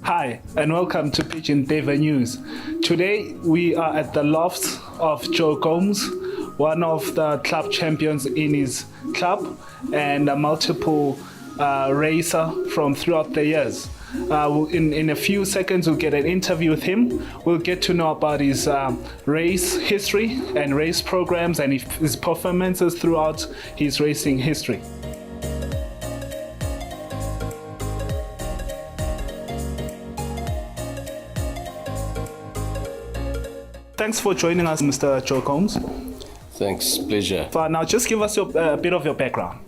Hi, and welcome to Pigeon Duiwe News. Today, we are at the lofts of Joe Gomes, one of the club champions in his club and a multiple racer from throughout the years. In a few seconds, we'll get an interview with him. We'll get to know about his race history and race programs and his performances throughout his racing history. Thanks for joining us, Mr. Joe Gomes. Thanks, pleasure. Now, just give us a bit of your background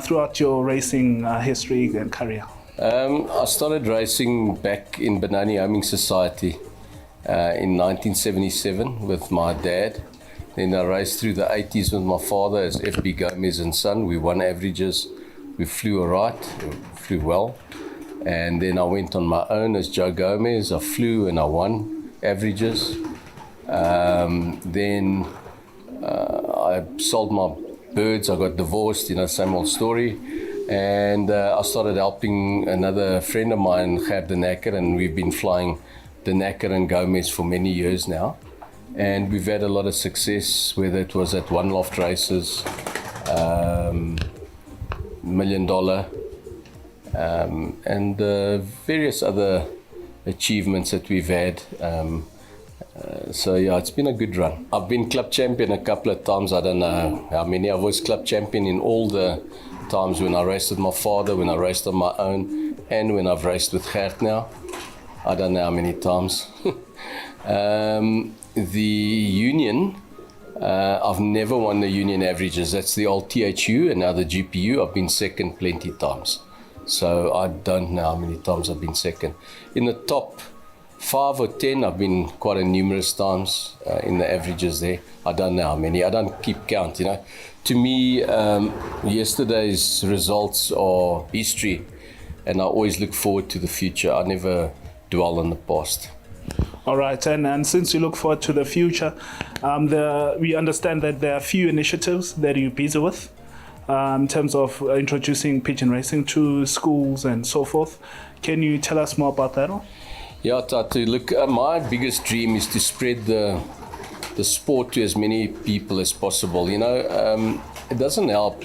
throughout your racing history and career. I started racing back in Benoni Homing Society in 1977 with my dad. Then I raced through the 80s with my father as FB Gomes and son. We won averages. We flew alright, flew well. And then I went on my own as Joe Gomes. I flew and I won averages. Then I sold my birds. I got divorced, same old story. And I started helping another friend of mine, Gert de Nakker, and we've been flying de Nakker and Gomes for many years now. And we've had a lot of success, whether it was at one loft races, $1 million, and various other achievements that we've had. So yeah, it's been a good run. I've been club champion a couple of times. I don't know how many. I was club champion in all the times when I raced with my father, when I raced on my own, and when I've raced with Gert now. I don't know how many times. The union, I've never won the union averages. That's the old THU and now the GPU. I've been second plenty times. So I don't know how many times I've been second. In the top 5 or 10, I've been quite a numerous times in the averages there. I don't know how many. I don't keep count, To me, yesterday's results are history, and I always look forward to the future. I never dwell on the past. All right, and since you look forward to the future, we understand that there are a few initiatives that you're busy with in terms of introducing pigeon racing to schools and so forth. Can you tell us more about that? Yeah, Tatu, look, my biggest dream is to spread the sport to as many people as possible. It doesn't help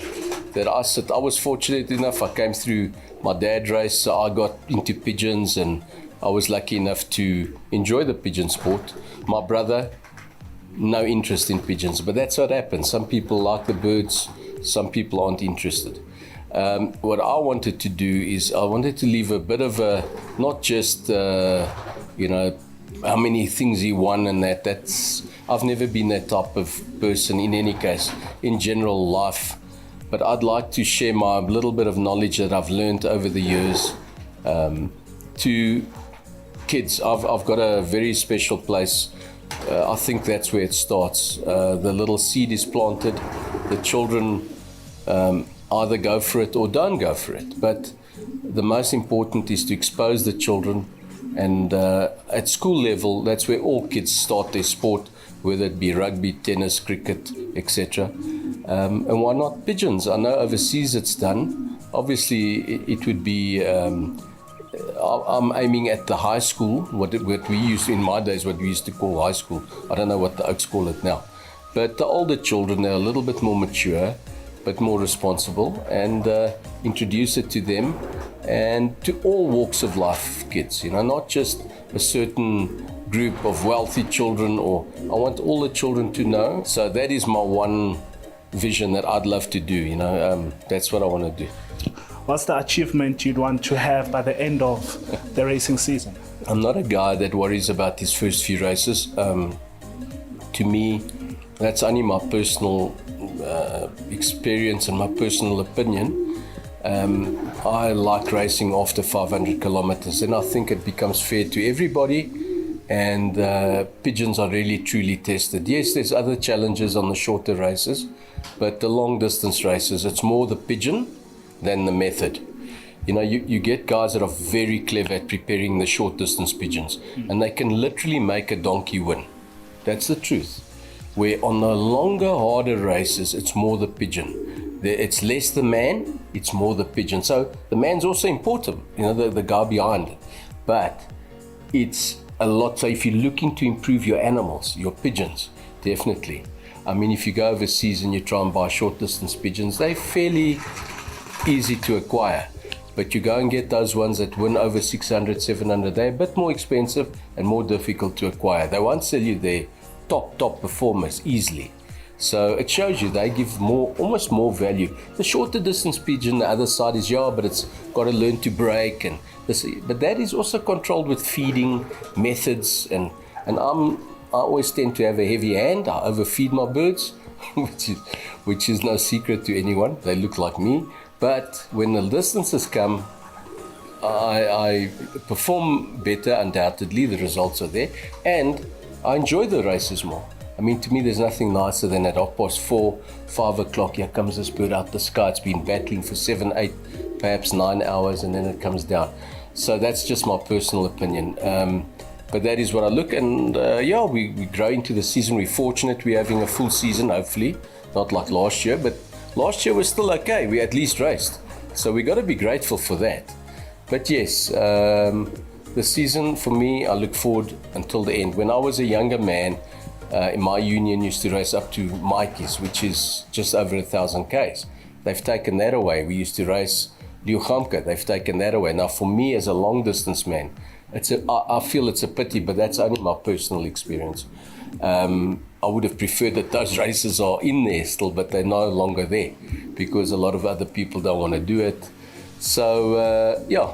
that I was fortunate enough, I came through my dad race, so I got into pigeons and I was lucky enough to enjoy the pigeon sport. My brother, no interest in pigeons, but that's what happens. Some people like the birds, some people aren't interested. What I wanted to do is I wanted to leave a bit of a, not just, how many things he won and I've never been that type of person in any case, in general life. But I'd like to share my little bit of knowledge that I've learned over the years to kids. I've got a very special place. I think that's where it starts. The little seed is planted. The children either go for it or don't go for it. But the most important is to expose the children. And at school level, that's where all kids start their sport, whether it be rugby, tennis, cricket, etc. And why not pigeons? I know overseas it's done. Obviously, it would be, I'm aiming at the high school, what we used to, in my days, what we used to call high school. I don't know what the Oaks call it now. But the older children, they're a little bit more mature, but more responsible, and introduce it to them and to all walks of life kids, not just a certain group of wealthy children, or I want all the children to know. So that is my one vision that I'd love to do, that's what I want to do. What's the achievement you'd want to have by the end of the racing season? I'm not a guy that worries about his first few races. To me, that's only my personal experience and my personal opinion. I like racing after 500 kilometers, and I think it becomes fair to everybody, and pigeons are really truly tested. Yes, there's other challenges on the shorter races, but the long distance races, it's more the pigeon than the method. You get guys that are very clever at preparing the short distance pigeons, and they can literally make a donkey win. That's the truth. Where on the longer, harder races, it's more the pigeon. It's less the man, it's more the pigeon. So the man's also important, the guy behind it. but it's a lot. So if you're looking to improve your animals, your pigeons, definitely. I mean, if you go overseas and you try and buy short distance pigeons, they're fairly easy to acquire. But you go and get those ones that win over 600, 700, they're a bit more expensive and more difficult to acquire. They won't sell you their top performers easily. So it shows you they give almost more value. The shorter distance pigeon, the other side is, yeah, but it's got to learn to break and this, but that is also controlled with feeding methods, and I always tend to have a heavy hand. I overfeed my birds, which is no secret to anyone. They look like me. But when the distances come, I perform better, undoubtedly. The results are there. And I enjoy the races more. I mean, to me, there's nothing nicer than at 4:30, 5 o'clock, here comes this bird out the sky. It's been battling for 7, 8, perhaps 9 hours, and then it comes down. So that's just my personal opinion. But that is what I look, and we grow into the season. We're fortunate we're having a full season, hopefully. Not like last year, but last year was still okay. We at least raced. So we got to be grateful for that. But yes, the season for me, I look forward until the end. When I was a younger man, in my union used to race up to Mikey's, which is just over 1,000 Ks. They've taken that away. We used to race Liuchamka. They've taken that away. Now for me as a long distance man, I feel it's a pity, but that's only my personal experience. I would have preferred that those races are in there still, but they're no longer there because a lot of other people don't want to do it. So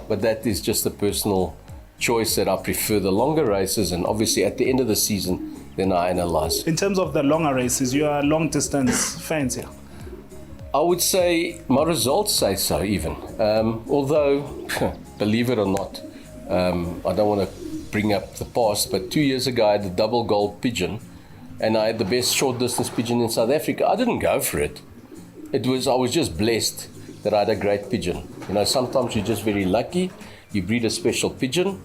but that is just a personal choice that I prefer the longer races, and obviously at the end of the season, then I analyze. In terms of the longer races, you are a long distance fancier. I would say my results say so even. Although, believe it or not, I don't want to bring up the past, but 2 years ago I had the double gold pigeon, and I had the best short distance pigeon in South Africa. I didn't go for it. I was just blessed that I had a great pigeon. You know, sometimes you're just very lucky. You breed a special pigeon,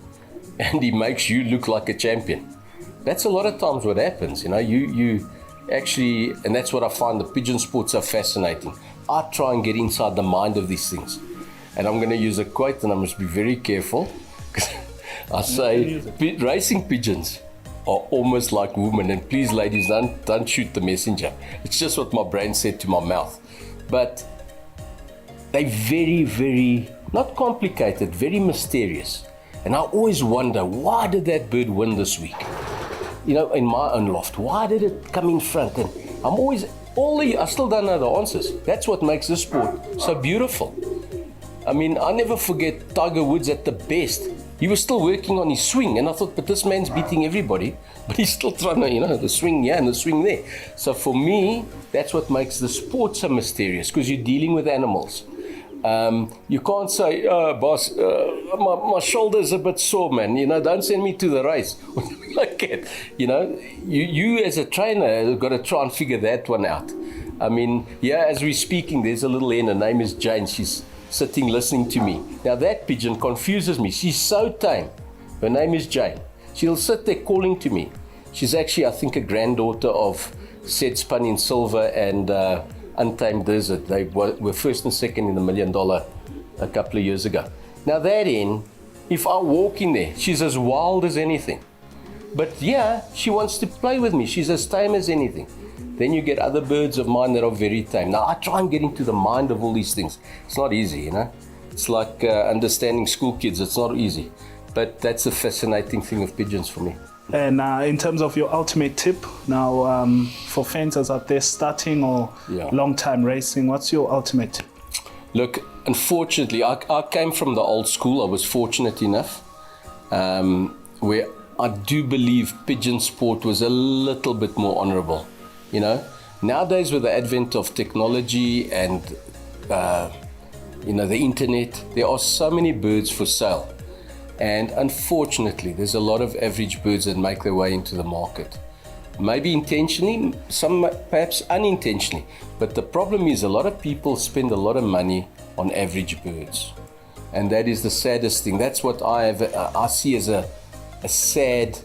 and he makes you look like a champion. That's a lot of times what happens. You know, you actually, and that's what I find the pigeon sport so fascinating. I try and get inside the mind of these things, and I'm going to use a quote, and I must be very careful. I say, racing pigeons are almost like women, and please, ladies, don't shoot the messenger. It's just what my brain said to my mouth. But they're very, very, not complicated, very mysterious. And I always wonder, why did that bird win this week? You know, in my own loft, why did it come in front? And I still don't know the answers. That's what makes this sport so beautiful. I mean, I never forget Tiger Woods at the best. He was still working on his swing, and I thought, but this man's beating everybody, but he's still trying to, the swing here and the swing there. So for me, that's what makes the sport so mysterious, because you're dealing with animals. You can't say, boss, my shoulder's a bit sore, man. Don't send me to the race. Like that. You as a trainer have got to try and figure that one out. I mean, as we're speaking, there's a little hen. Her name is Jane. She's sitting listening to me. Now that pigeon confuses me. She's so tame. Her name is Jane. She'll sit there calling to me. She's actually, I think, a granddaughter of Said Spun in Silver and Untamed Desert. They were first and second in the $1 million a couple of years ago. Now that hen, if I walk in there, she's as wild as anything. But she wants to play with me. She's as tame as anything. Then you get other birds of mine that are very tame. Now I try and get into the mind of all these things. It's not easy, It's like understanding school kids. It's not easy. But that's the fascinating thing of pigeons for me. And in terms of your ultimate tip, now for fanciers out there starting or long time racing, what's your ultimate tip? Look, unfortunately, I came from the old school. I was fortunate enough where I do believe pigeon sport was a little bit more honorable. Nowadays with the advent of technology and the internet, there are so many birds for sale. And unfortunately, there's a lot of average birds that make their way into the market. Maybe intentionally, some perhaps unintentionally. But the problem is a lot of people spend a lot of money on average birds. And that is the saddest thing. That's what I see as a sad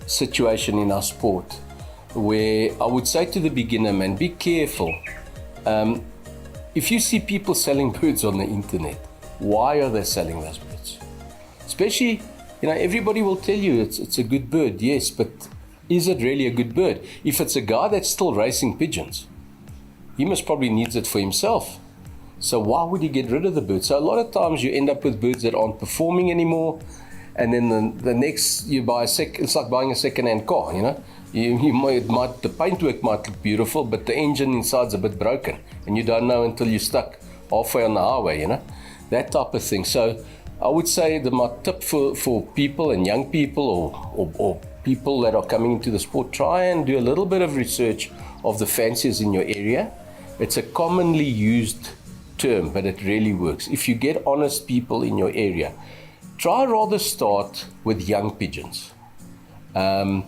situation in our sport, where I would say to the beginner, man, be careful. If you see people selling birds on the internet, why are they selling those birds? Especially everybody will tell you it's a good bird, yes, but is it really a good bird? If it's a guy that's still racing pigeons, he must probably needs it for himself. So why would he get rid of the bird? So a lot of times you end up with birds that aren't performing anymore, and then the next you buy it's like buying a second-hand car, the paintwork might look beautiful, but the engine inside's a bit broken, and you don't know until you're stuck halfway on the highway, that type of thing. So I would say my tip for people and young people or people that are coming into the sport, try and do a little bit of research of the fanciers in your area. It's a commonly used term, but it really works. If you get honest people in your area, try rather start with young pigeons. Don't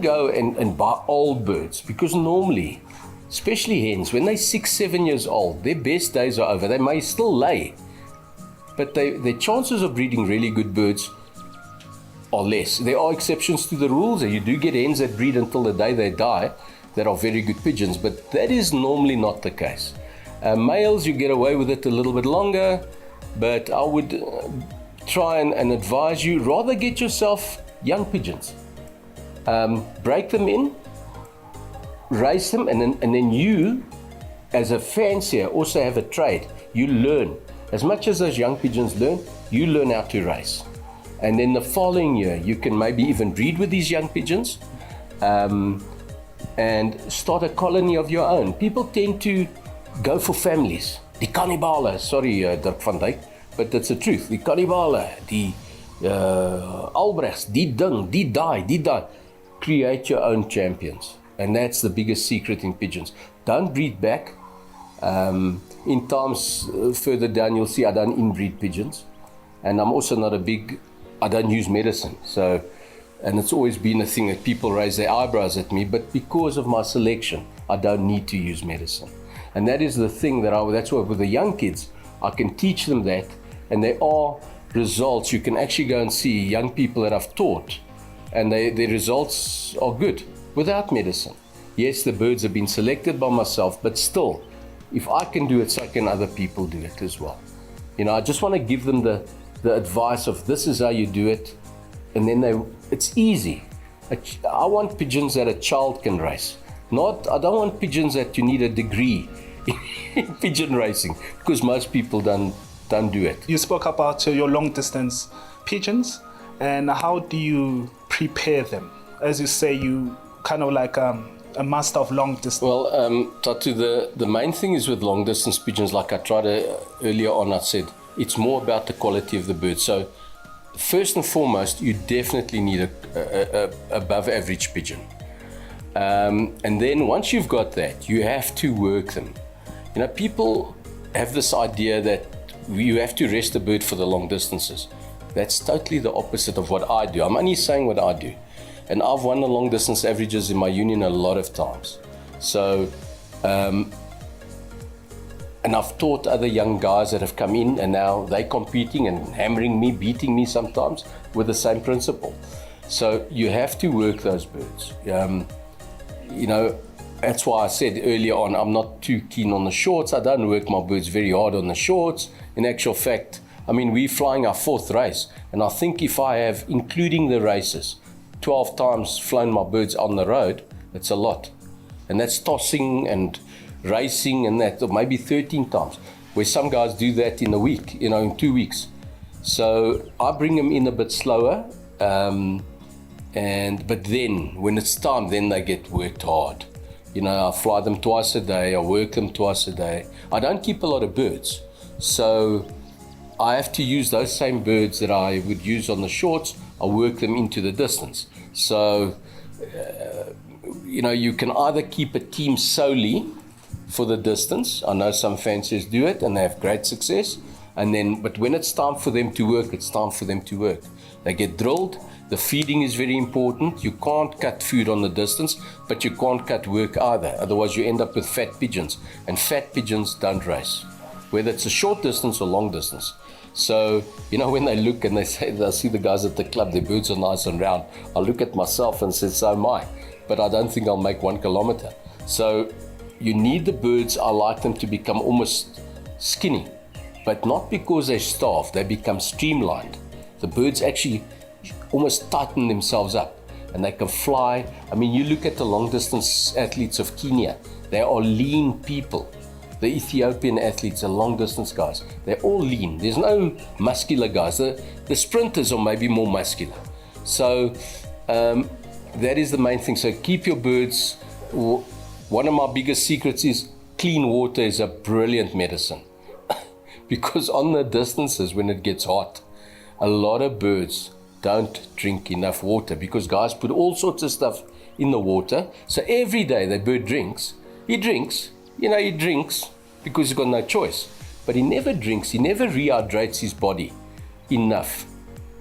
go and buy old birds, because normally, especially hens, when they're 6-7 years old, their best days are over. They may still lay, but their chances of breeding really good birds are less. There are exceptions to the rules, and you do get hens that breed until the day they die that are very good pigeons, but that is normally not the case. Males, you get away with it a little bit longer, but I would try and advise you, rather get yourself young pigeons. Break them in, raise them, and then you, as a fancier, also have a trade. You learn. As much as those young pigeons learn, you learn how to race. And then the following year, you can maybe even breed with these young pigeons and start a colony of your own. People tend to go for families. Die kannibale, sorry Dirk van Dijk, but that's the truth. Die kannibale, die Albrechts, die ding, die die. Create your own champions. And that's the biggest secret in pigeons. Don't breed back. In times further down, you'll see I don't inbreed pigeons. And I'm also not I don't use medicine. And it's always been a thing that people raise their eyebrows at me, but because of my selection, I don't need to use medicine. And that is the thing that's why with the young kids, I can teach them that. And there are results. You can actually go and see young people that I've taught, and their results are good without medicine. Yes, the birds have been selected by myself, but still, if I can do it, so can other people do it as well. I just want to give them the advice of this is how you do it, and then it's easy. I want pigeons that a child can race. I don't want pigeons that you need a degree in pigeon racing, because most people don't do it. You spoke about your long distance pigeons, and how do you prepare them? As you say, you kind of like a master of long distance. Well, Tatu, the main thing is with long distance pigeons, like I tried earlier on, I said, it's more about the quality of the bird. So first and foremost, you definitely need a above average pigeon. And then once you've got that, you have to work them. People have this idea that you have to rest a bird for the long distances. That's totally the opposite of what I do. I'm only saying what I do. And I've won the long distance averages in my union a lot of times. So, and I've taught other young guys that have come in, and now they're competing and hammering me, beating me sometimes with the same principle. So you have to work those birds. That's why I said earlier on, I'm not too keen on the shorts. I don't work my birds very hard on the shorts. In actual fact, we're flying our 4th race, and I think if I have, including the races, 12 times flown my birds on the road, it's a lot. And that's tossing and racing and that, or maybe 13 times, where some guys do that in a week, in 2 weeks. So I bring them in a bit slower, but then when it's time, then they get worked hard. I fly them twice a day, I work them twice a day. I don't keep a lot of birds, so I have to use those same birds that I would use on the shorts. I work them into the distance. So, you can either keep a team solely for the distance. I know some fanciers do it and they have great success. But when it's time for them to work, it's time for them to work. They get drilled. The feeding is very important. You can't cut food on the distance, but you can't cut work either. Otherwise, you end up with fat pigeons. And fat pigeons don't race, whether it's a short distance or long distance. So, when they look and they see the guys at the club, their birds are nice and round, I look at myself and say, so am I. But I don't think I'll make 1 kilometer. So, you need the birds, I like them to become almost skinny. But not because they're starved, they become streamlined. the birds actually almost tighten themselves up and they can fly. I mean, you look at the long distance athletes of Kenya, they are lean people. The Ethiopian athletes, the long distance guys, they're all lean. There's no muscular guys. The sprinters are maybe more muscular. So that is the main thing. So keep your birds. One of my biggest secrets is clean water is a brilliant medicine. Because on the distances when it gets hot, a lot of birds don't drink enough water because guys put all sorts of stuff in the water. So every day the bird drinks, he drinks because he's got no choice. But he never drinks, he never rehydrates his body enough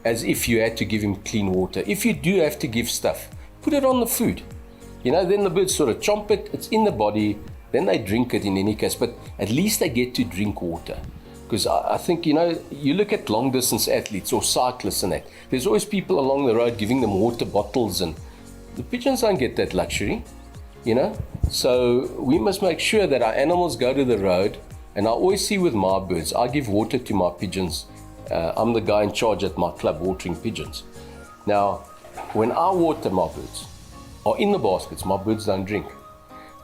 as if you had to give him clean water. If you do have to give stuff, put it on the food. Then the birds sort of chomp it, it's in the body, then they drink it in any case, but at least they get to drink water. Because I think, you look at long distance athletes or cyclists and that, there's always people along the road giving them water bottles, and the pigeons don't get that luxury, So we must make sure that our animals go to the road, and I always see with my birds, I give water to my pigeons. I'm the guy in charge at my club watering pigeons. Now, when I water my birds, or in the baskets, my birds don't drink.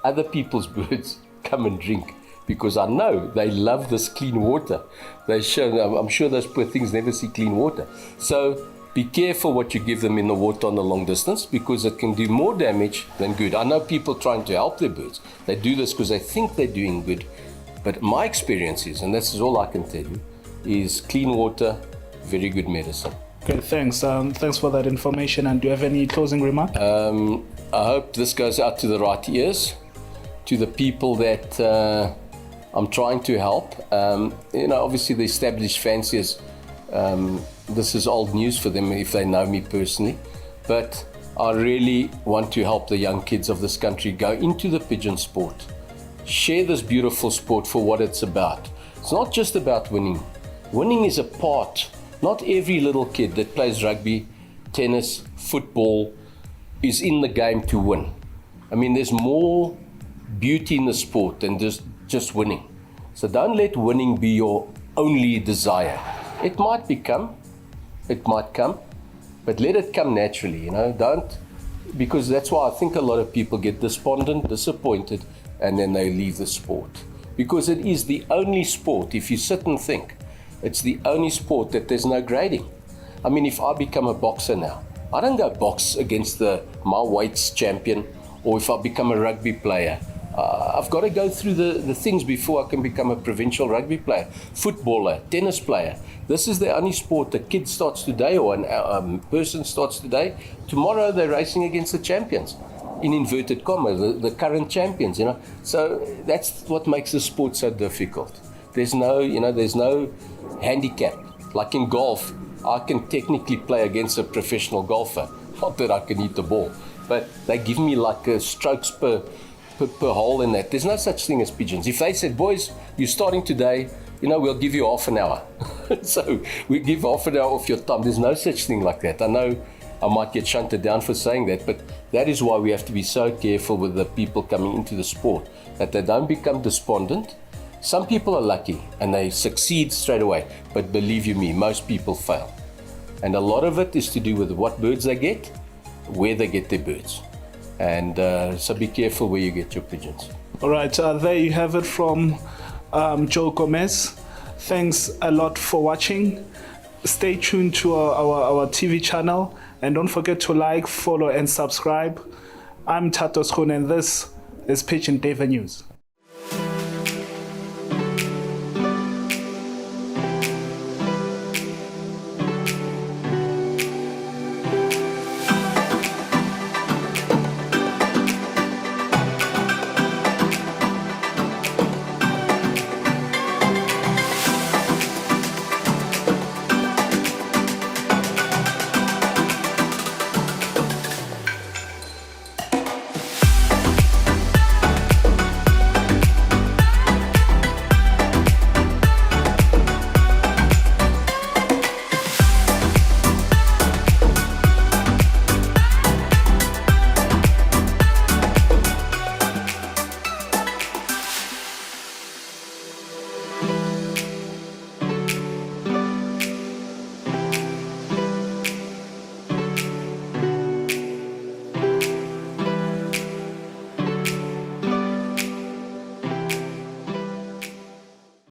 Other people's birds come and drink because I know they love this clean water. I'm sure those poor things never see clean water. So be careful what you give them in the water on the long distance because it can do more damage than good. I know people trying to help their birds. They do this because they think they're doing good. But my experience is, and this is all I can tell you, is clean water, very good medicine. Okay, thanks. Thanks for that information. And do you have any closing remark? I hope this goes out to the right ears, to the people that I'm trying to help. Obviously the established fanciers, this is old news for them if they know me personally. But I really want to help the young kids of this country go into the pigeon sport. Share this beautiful sport for what it's about. It's not just about winning. Winning is a part. Not every little kid that plays rugby, tennis, football is in the game to win. I mean, there's more beauty in the sport than just winning. So don't let winning be your only desire. It might come, but let it come naturally, Don't, because that's why I think a lot of people get despondent, disappointed, and then they leave the sport. Because it is the only sport, if you sit and think, it's the only sport that there's no grading. I mean, if I become a boxer now, I don't go box against my weights champion, or if I become a rugby player, I've got to go through the things before I can become a provincial rugby player, footballer, tennis player. This is the only sport a kid starts today or a person starts today. Tomorrow they're racing against the champions, in inverted commas, the current champions, So that's what makes the sport so difficult. There's no handicap. Like in golf, I can technically play against a professional golfer. Not that I can hit the ball, but they give me like strokes per hole in that. There's no such thing as pigeons. If they said, boys, you're starting today, we'll give you half an hour. So we give half an hour off your time. There's no such thing like that. I know I might get shunted down for saying that, but that is why we have to be so careful with the people coming into the sport, that they don't become despondent. Some people are lucky and they succeed straight away, but believe you me, most people fail. And a lot of it is to do with what birds they get, where they get their birds. And so be careful where you get your pigeons. All right, there you have it from Joe Gomes. Thanks a lot for watching. Stay tuned to our TV channel, and don't forget to like, follow, and subscribe. I'm Tatos Khune, and this is Pigeon Duiwe News.